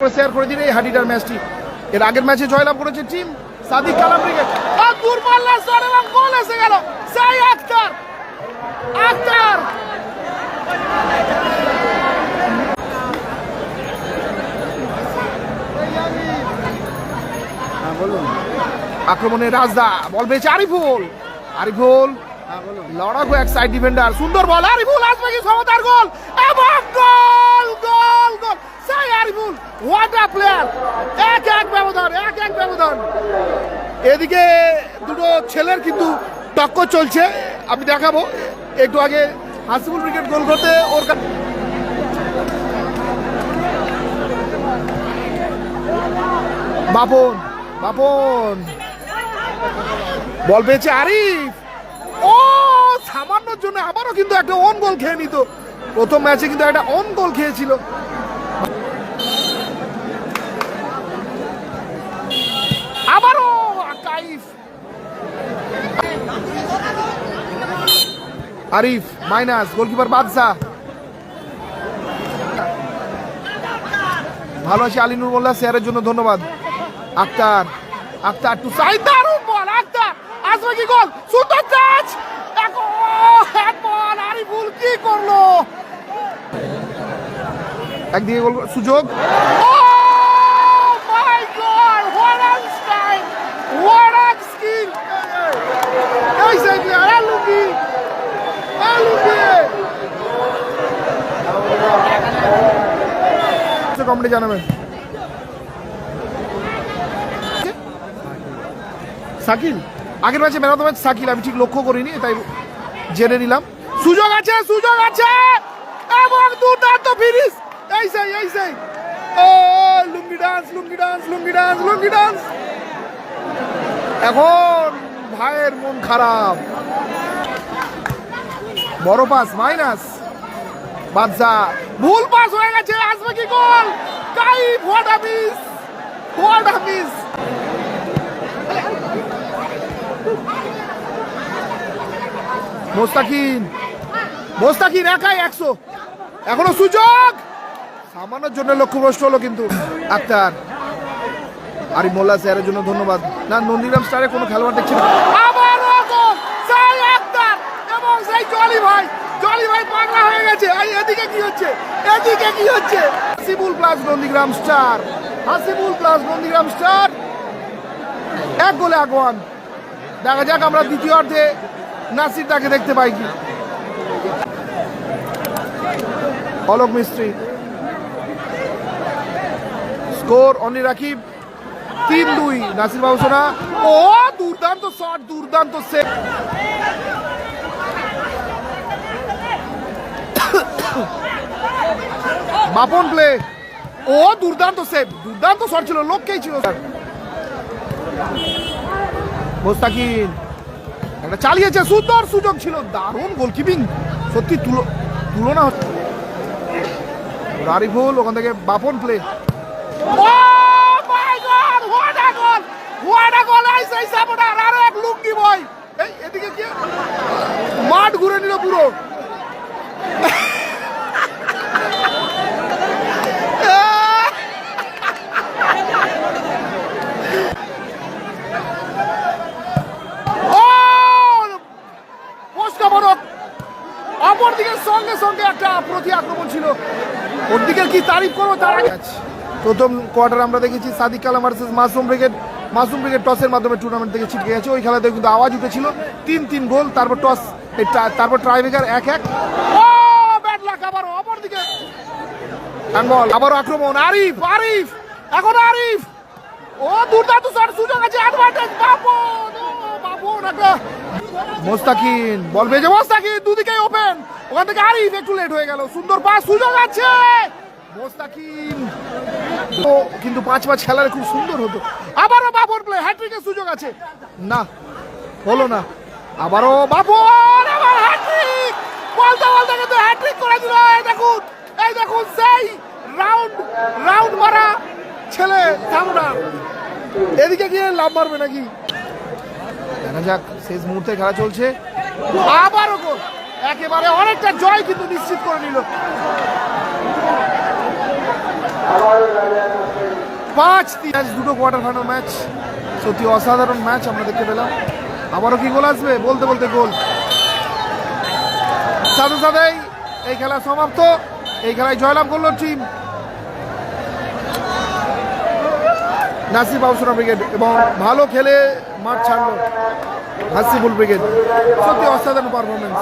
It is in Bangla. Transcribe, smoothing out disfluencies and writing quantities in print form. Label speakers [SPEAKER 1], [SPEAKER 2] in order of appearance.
[SPEAKER 1] শেয়ার করে দিন এই হাডিটার ম্যাচটি। এর আগের ম্যাচে জয়লাভ করেছে টিম সাদিক কালাম ব্রিগেড। দুর্বল শট এবং গোল এসে গেল। সেই আক্তার আক্রমণে রাজদা বল পেয়েছে আরিফুল লড়াকু এক সাইড ডিফেন্ডার, সুন্দর বল আরিফুল, আসবে কি ক্ষমতার গোল এবং গোল গোল গোল সেই আরিফুল, হোয়াট আ প্লেয়ার। এক এক ব্যবধান। এদিকে দুটো ছেলের কিন্তু টক্কর চলছে, আমি দেখাবো একটু আগে। হাসিবুল ব্রিগেড গোল করতে ওর বাপন বল পেয়েছে আরিফ, ও সামান্যর জন্য আবারও কিন্তু একটা অন গোল খেয়ে নিত। প্রথম ম্যাচে কিন্তু একটা অন গোল খেয়েছিল। আবারও আরিফ মাইনাস, গোলকিপার বাদশা। ভালো আছে আলিনুর মোল্লা, শেয়ারের জন্য ধন্যবাদ। আক্তার টু সাইড, দারুণ বল আক্তার, আসবে কি গোল, সুন্দর টাচ, বল আরিফুল কি করলো, একদিকে গোল সুযোগ। কমেন্টে জানাবেন। শাকিল আগের ম্যাচে man of the match Shakil, আমি ঠিক লক্ষ্য করিনি তাই জেনে নিলাম। সুযোগ আছে এবং দুর্দান্ত ফিনিশ। এই সেই ও লুঙ্গি ডান্স। এখন ভাইয়ের মন খারাপ। বড় পাস মাইনাস, বাদশা ভুল পাস হয়ে গেছে, আসবে কি goal, Kaif, what a miss. Mostakin একাই 100, এখনো সুযোগ, সামান্যর জন্য লক্ষ্যভ্রষ্ট হলো কিন্তু আক্তার। আরিফ মোল্লা স্যারের জন্য ধন্যবাদ। না নন্দীগ্রাম স্টারে কোনো খেলোয়াড় দেখছি না। আবারও গোল সেই আক্তার এবং সেই জলি ভাই পাগলা হয়ে গেছে। এদিকে কি হচ্ছে হাসিবুল প্লাস নন্দীগ্রাম স্টার 1 গোলে আগুয়ান। দেখা যাক আমরা দ্বিতীয় অর্ধে নাসির তাকে দেখতে পাই কি। অলোক মিস্ত্রি, স্কোর অনলি রাকিব 3-2। নাসির বাবুসোনা, ও দুর্দান্ত শট, দুর্দান্ত সেভ। বাপন প্লে, ও দুর্দান্ত সেভ, দুর্দান্ত শট ছিল, লোককেই ছিল। মোস্তাকিন একটা চালিয়েছে, সুন্দর সুযোগ ছিল, দারুণ গোলকিপিং, সত্যি তুলনা হচ্ছে। আরিফুল ওখান থেকে বাপন প্লে, লুঙ্গি বয় এদিকে কি মাঠ ঘুরে নিল পুরো। অপরদিকে সঙ্গে একটা প্রতি আক্রমণ ছিল, ওর দিকে কি তারিফ করবো তার আগে। প্রথম কোয়ার্টার আমরা দেখেছি সাদিক কালাম ভার্সেস মাসুম ব্রিগেড টসের মাধ্যমে টুর্নামেন্ট থেকে ছিটকে গেছে। ওই খেলাতে কিন্তু আওয়াজ উঠেছিল 3-3 গোল, তারপর টস, তারপর ট্রাইব্রেকার 1-1। ও ব্যাট লাক, আবারও অপরদিকে আবারও আক্রমণ আরিফ, এখন আরিফ, ও দুর্দান্ত শট, সুযোগ আছে, অ্যাডভান্টেজ বাপন একটা। মোস্তাকিন বল পেয়েছে, দুদিকেই ওপেন, ওখান থেকে আরিফ একটু লেট হয়ে গেল, সুন্দর পাস, সুযোগ আছে মোস্তাকিন, কিন্তু 5 খেলারে খুব সুন্দর হতো। আবারও বাবর প্লে, হ্যাট্রিকের সুযোগ আছে, না হলো না। আবারও বাবর, আবার হ্যাট্রিক, বলতে কিন্তু হ্যাট্রিক করে দিল। এই দেখুন সেই রাউন্ড মারা ছেলে সামুরার, এদিকে গিয়ে লাভ মারবে নাকি দেখা যাক। শেষ মুহূর্তে খেলা চলছে, আবারও গোল, একেবারে অনেকটা জয় কিন্তু নিশ্চিত করে নিল। 5-3 ম্যাচ, দুটো কোয়ার্টার ফাইনাল ম্যাচ, সত্যি অসাধারণ ম্যাচ আমরা দেখতে পেলাম। আবারও কি গোল আসবে, বলতে বলতে গোল, সাথে সাথেই এই খেলা সমাপ্ত। এই খেলায় জয়লাভ করলো টিম নাসিব আউসুরা ব্রিগেড এবং ভালো খেলে মাঠ ছাড়লো হাসিবুল ব্রিগেড। সত্যি অসাধারণ পারফরমেন্স।